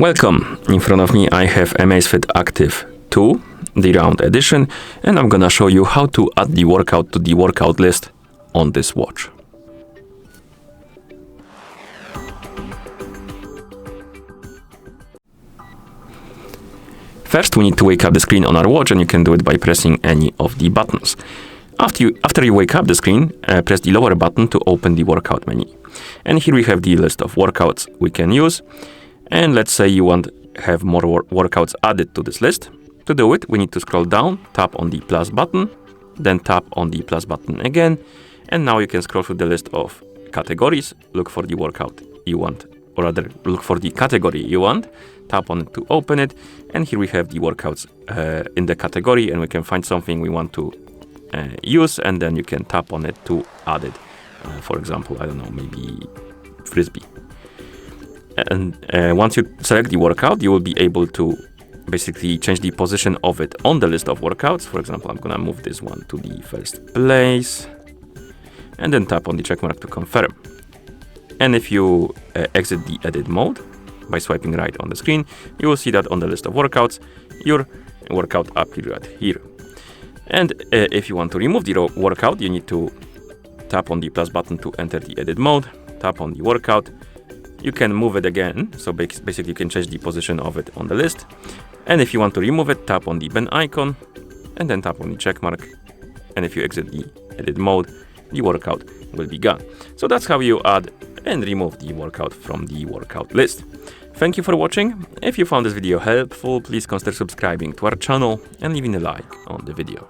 Welcome! In front of me I have AMAZFIT Active 2, the round edition, and I'm gonna show you how to add the workout to the workout list on this watch. First we need to wake up the screen on our watch, and you can do it by pressing any of the buttons. After you wake up the screen, press the lower button to open the workout menu. And here we have the list of workouts we can use. And let's say you want to have more workouts added to this list. To do it, we need to scroll down, tap on the plus button, then tap on the plus button again. And now you can scroll through the list of categories, look for the workout you want, or rather look for the category you want, tap on it to open it. And here we have the workouts in the category, and we can find something we want to use, and then you can tap on it to add it. For example, I don't know, maybe Frisbee. And once you select the workout, you will be able to basically change the position of it on the list of workouts. For example, I'm gonna move this one to the first place and then tap on the check mark to confirm. And if you exit the edit mode by swiping right on the screen, you will see that on the list of workouts, your workout appears right here. And if you want to remove the workout, you need to tap on the plus button to enter the edit mode, tap on the workout. You can move it again, so basically you can change the position of it on the list. And if you want to remove it, tap on the pen icon and then tap on the check mark. And if you exit the edit mode, the workout will be gone. So that's how you add and remove the workout from the workout list. Thank you for watching. If you found this video helpful, please consider subscribing to our channel and leaving a like on the video.